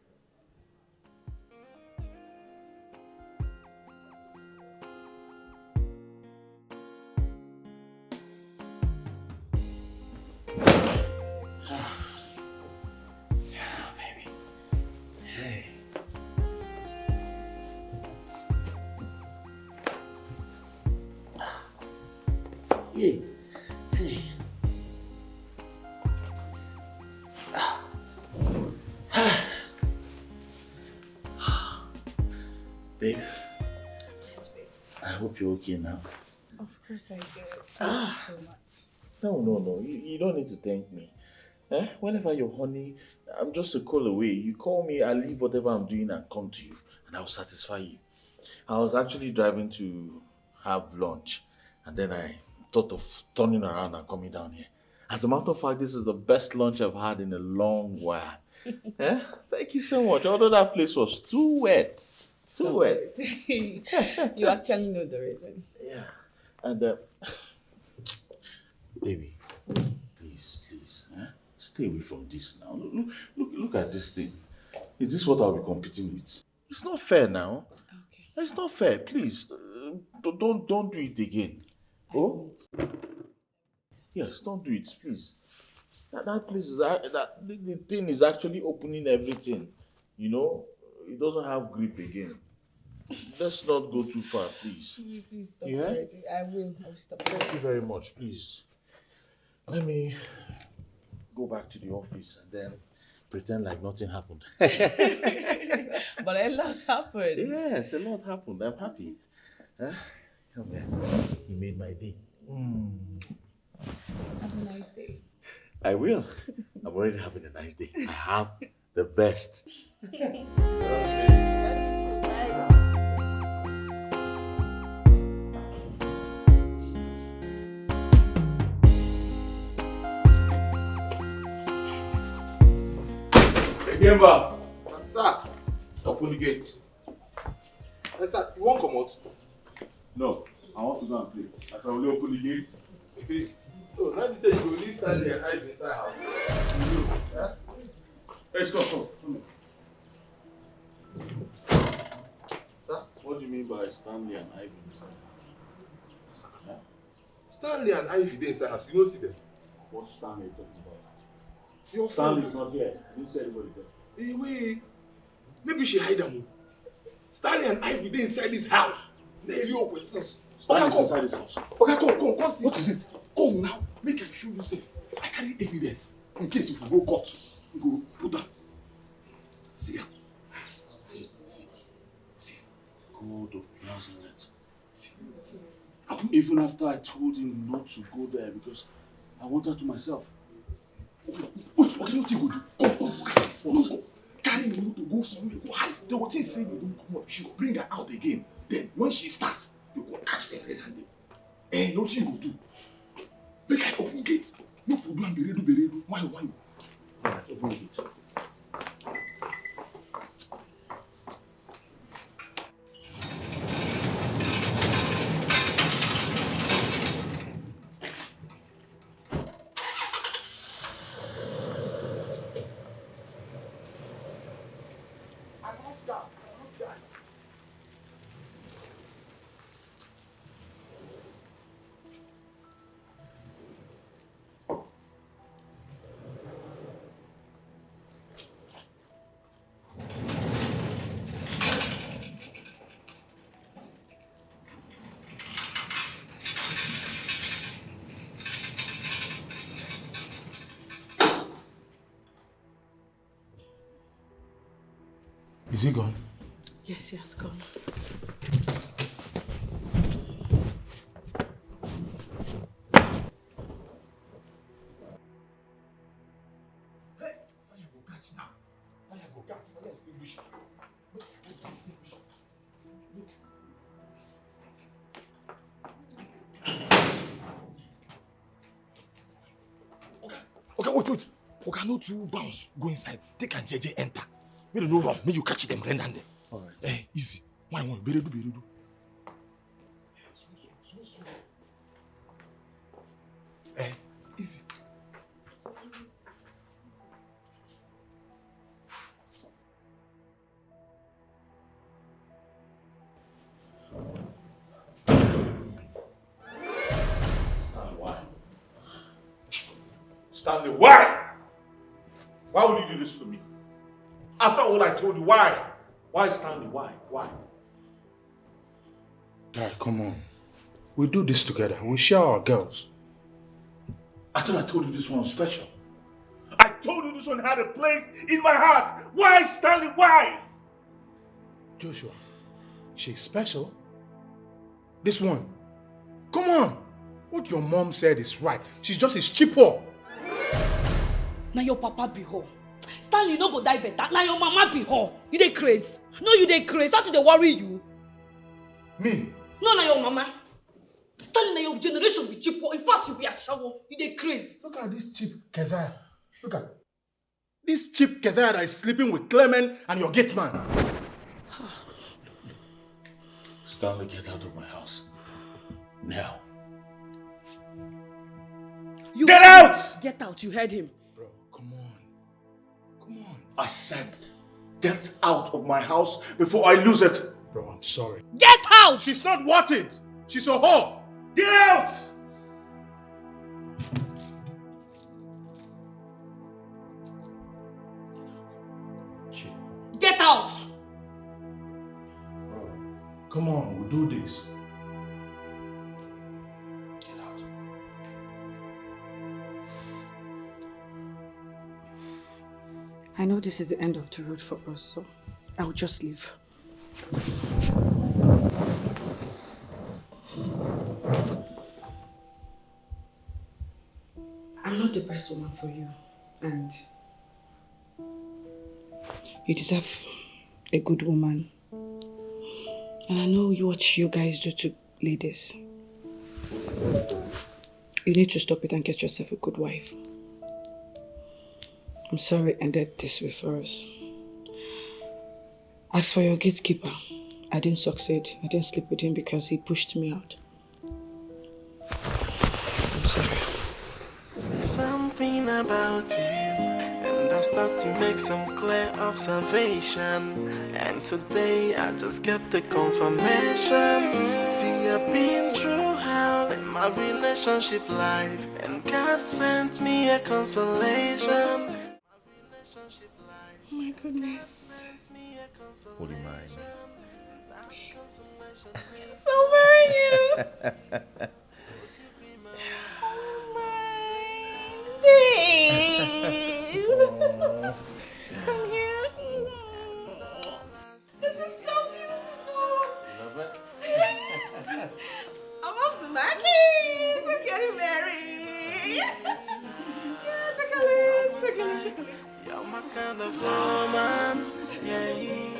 Babe, I hope you're okay now. Of course I did. Thank you so much. No. You don't need to thank me. Eh? Whenever you're honey, I'm just a call away. You call me, I'll leave whatever I'm doing and come to you, and I'll satisfy you. I was actually driving to have lunch, and then I thought of turning around and coming down here. As a matter of fact, this is the best lunch I've had in a long while. Eh? Thank you so much. Although that place was too wet. Too wet. You actually know the reason. Yeah. And, baby, please, stay away from this now. Look at this thing. Is this what I'll be competing with? It's not fair now. Okay. It's not fair. Please, don't do it again. Oh? Yes, don't do it, please. That place is the thing is actually opening everything. You know, it doesn't have grip again. Let's not go too far, please. Please stop already. I will stop. Thank you very much, please. Let me go back to the office and then pretend like nothing happened. But a lot happened. Yes, a lot happened. I'm happy. Huh? Come here. You made my day. Have a nice day. I will. I'm already having a nice day. I have the best. Remember, Sir, open the gate. sir, you won't come out? No, I want to go and play. I can only open the gate. So, now you say you will leave Stanley and hide inside house. Huh? Let's go. Come Sir? What do you mean by Stanley and Ivy? Huh? Stanley and Ivy dey inside house. You don't see them. What's Stanley talking about? Your Stanley's not here. I didn't see anybody there. Hey, wait. Maybe she hide them. Stanley and Ivy dey inside this house. They your questions. Stanley's inside this house. Okay, come see. What is it? Come now. Make I show you say. I carry evidence. In case if you go court, you go put them. See ya. See. God of Nazareth. See. Even after I told him not to go there because I want her to myself. Wait, what you go do? Go. Carry the to go somewhere, go hide. They will think say you don't come up. She will bring her out again. Then when she starts, you go catch them red-handed. Nothing you go do. Make I open gate. No problem, be ready. Why? Alright, open the gate. Is he gone? Yes, he has gone. Okay, wait. Okay, no two bounce. Go inside. Take and JJ enter. Make them no run. Make you catch them red-handed. Alright. Hey, easy. Why? Be ready. Small. Hey, easy. Stanley, why? Why would you do this to me? After all I told you, why? Why, Stanley? Why? Guy, come on. We do this together. We share our girls. I thought I told you this one was special. I told you this one had a place in my heart. Why, Stanley? Why? Joshua, she's special. This one. Come on. What your mom said is right. She's just a cheaper. Now your papa be her. Stanley no go die better. Now your mama be her. You dey craze. No, you dey craze. How do they worry you? Me? No, now your mama. Stanley, now your generation be cheaper. In fact, you be a shower. You dey craze. Look at this cheap Keziah. Look at this cheap Keziah that is sleeping with Clement and your gate man. Stanley, get out of my house. Now. You Get out! Get out, you heard him. Bro, come on. Come on. I said, get out of my house before I lose it. Bro, I'm sorry. Get out! She's not worth it. She's a whore. Get out! Get out! Bro, come on, we'll do this. Get out. I know this is the end of the road for us, so I will just leave. I'm not the best woman for you, and you deserve a good woman. And I know what you guys do to ladies. You need to stop it and get yourself a good wife. I'm sorry it ended this way for us. As for your gatekeeper, I didn't succeed. I didn't sleep with him because he pushed me out. I'm sorry. There's something about you, and I start to make some clear observation. And today I just get the confirmation. See, I've been through hell in my relationship life, and God sent me a consolation. Oh my goodness. Would you mind? So very you. Come here. This is so beautiful. Love it? Serious? I'm off to my kids. I'm getting married. Yeah, take a look. You're my kind of woman, yeah.